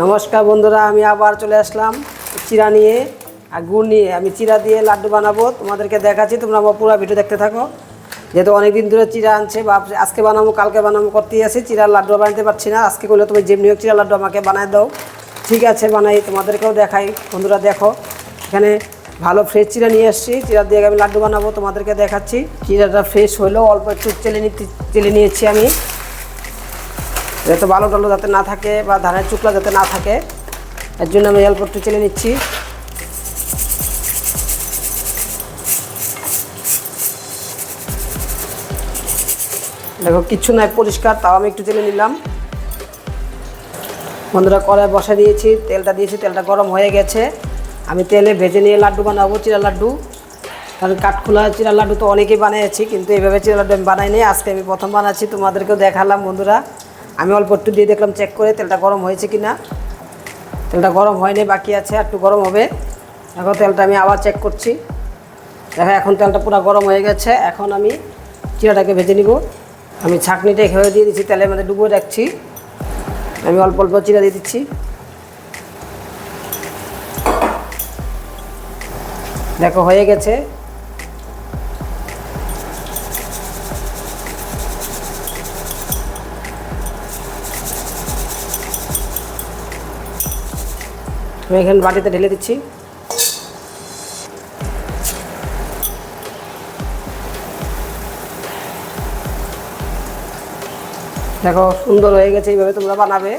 নমস্কার বন্ধুরা, আমি আবার চলে আসলাম চিরা নিয়ে আর গুড় নিয়ে। আমি চিরা দিয়ে লাড্ডু বানাবো, তোমাদেরকে দেখাচ্ছি। তোমরা আমার পুরো ভিডিও দেখতে থাকো। যেহেতু অনেক দিন ধরে চিরা আনছে, বা আজকে বানাবো কালকে বানাবো করতেই আছি, চিরার লাড্ডু বানাতে পারছি না। আজকে করলে তুমি যেমনি হোক চিরা লাড্ডু আমাকে বানায় দাও। ঠিক আছে, বানাই, তোমাদেরকেও দেখাই। বন্ধুরা দেখো, এখানে ভালো ফ্রেশ চিরা নিয়ে এসেছি। চিরা দিয়ে আমি লাড্ডু বানাবো, তোমাদেরকে দেখাচ্ছি। চিরাটা ফ্রেশ হলেও অল্প একটু চেলে নিয়েছি আমি, যাতে বালো টালো যাতে না থাকে বা ধানের চুকলা যাতে না থাকে, এর জন্য আমি অল্প একটু চেলে নিচ্ছি। দেখো কিচ্ছু নাই, পরিষ্কার, তাও আমি একটু চেলে নিলাম। বন্ধুরা কড়াই বসা দিয়েছি, তেলটা দিয়েছি, তেলটা গরম হয়ে গেছে। আমি তেলে ভেজে নিয়ে লাড্ডু বানাবো, চিরা লাড্ডু। কারণ কাঠখোলা চিরা লাড্ডু তো অনেকেই বানিয়েছি, কিন্তু এইভাবে চিরা লাড্ডু আমি বানাই নি, আজকে আমি প্রথম বানাচ্ছি, তোমাদেরকেও দেখালাম। বন্ধুরা আমি অল্প একটু দিয়ে দেখলাম, চেক করে তেলটা গরম হয়েছে কি না। তেলটা গরম হয়নি, বাকি আছে, একটু গরম হবে। দেখো তেলটা আমি আবার চেক করছি। দেখো এখন তেলটা পুরো গরম হয়ে গেছে। এখন আমি চিরাটাকে ভেজে নিব। আমি ছাঁকনিটা এভাবে দিয়ে দিচ্ছি, তেলের মধ্যে ডুবো রাখছি। আমি অল্প অল্প চিরা দিয়ে দিচ্ছি। দেখো হয়ে গেছে। আমি এখানে বাটিতে ঢেলে দিচ্ছি। দেখো সুন্দর হয়ে গেছে, এইভাবে তোমরা বানাবে।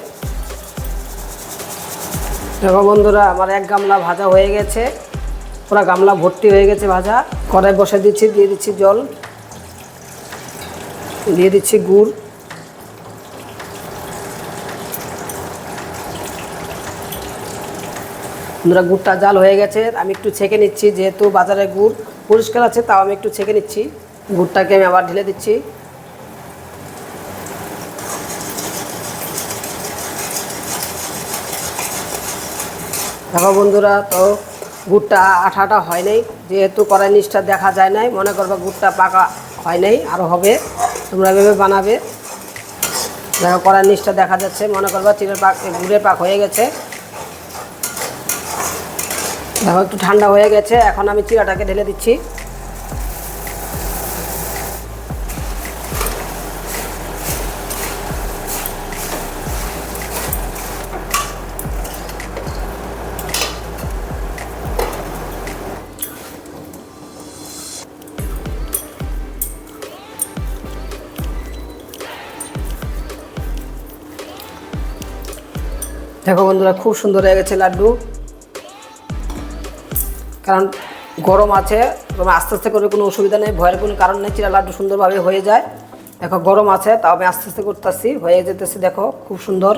দেখো বন্ধুরা, আমার এক গামলা ভাজা হয়ে গেছে, পুরো গামলা ভর্তি হয়ে গেছে ভাজা। কড়াই বসে দিচ্ছি, দিয়ে দিচ্ছি জল, দিয়ে দিচ্ছি গুড়। বন্ধুরা গুড়টা জাল হয়ে গেছে, আমি একটু ছেঁকে নিচ্ছি, যেহেতু বাজারে গুড় পরিষ্কার আছে, তাও আমি একটু ছেঁকে নিচ্ছি। গুড়টাকে আমি আবার ঢেলে দিচ্ছি। দেখো বন্ধুরা, তো গুড়টা আঠা আঠা হয় নাই, যেহেতু কড়াই নিচটা দেখা যায় নাই, মনে করবা গুড়টা পাকা হয় নাই, আরও হবে। তোমরা এভাবে বানাবে। দেখো কড়াই নিচটা দেখা যাচ্ছে, মনে করবা চিড়ের পাক, গুড়ের পাক হয়ে গেছে। দেখো একটু ঠান্ডা হয়ে গেছে, এখন আমি চিরাটাকে ঢেলে দিচ্ছি। দেখো বন্ধুরা, খুব সুন্দর হয়ে গেছে লাড্ডু। কারণ গরম আছে, তোমরা আস্তে আস্তে করবে, কোনো অসুবিধা নেই, ভয়ের কোনো কারণ নেই, চিরা লাড্ডু সুন্দরভাবে হয়ে যায়। দেখো গরম আছে, তাও আমি আস্তে আস্তে করতেছি, হয়ে যেতেছি। দেখো খুব সুন্দর।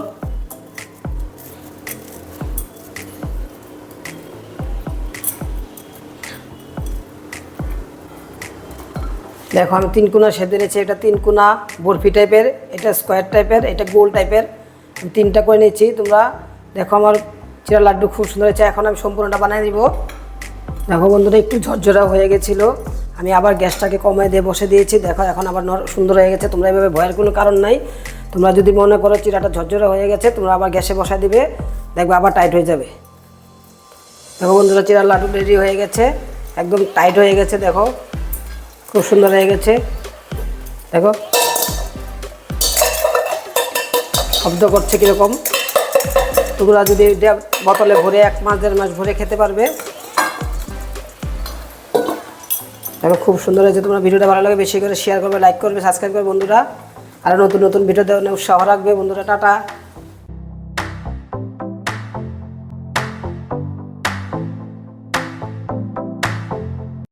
দেখো আমি তিন কোনা সেদ্ধ নিয়েছি, এটা তিন কোনা বরফি টাইপের, এটা স্কোয়ার টাইপের, এটা গোল টাইপের, তিনটা করে নিয়েছি। তোমরা দেখো আমার চিরা লাড্ডু খুব সুন্দর হয়েছে। এখন আমি সম্পূর্ণটা বানিয়ে দিব। দেখো বন্ধুরা, একটু ঝরঝরা হয়ে গেছিলো, আমি আবার গ্যাসটাকে কমায় দিয়ে বসে দিয়েছি। দেখো এখন আবার সুন্দর হয়ে গেছে। তোমরা এভাবে ভয়ের কোনো কারণ নাই। তোমরা যদি মনে করো চিরাটা ঝরঝরা হয়ে গেছে, তোমরা আবার গ্যাসে বসায় দিবে, দেখবে আবার টাইট হয়ে যাবে। দেখো বন্ধুরা, চিরা লাড্ডু রেডি হয়ে গেছে, একদম টাইট হয়ে গেছে। দেখো খুব সুন্দর হয়ে গেছে। দেখো শব্দ করছে কীরকম। তোমরা যদি বোতলে ভরে 1 মাস 1.5 মাস ভরে খেতে পারবে। দেখো খুব সুন্দর হয়েছে। তোমরা ভিডিওটা ভালো লাগে বেশি করে শেয়ার করবে, লাইক করবে, সাবস্ক্রাইব করবে বন্ধুরা। আর নতুন নতুন ভিডিও দেওয়ার উৎসাহ রাখবে বন্ধুরা। টাটা।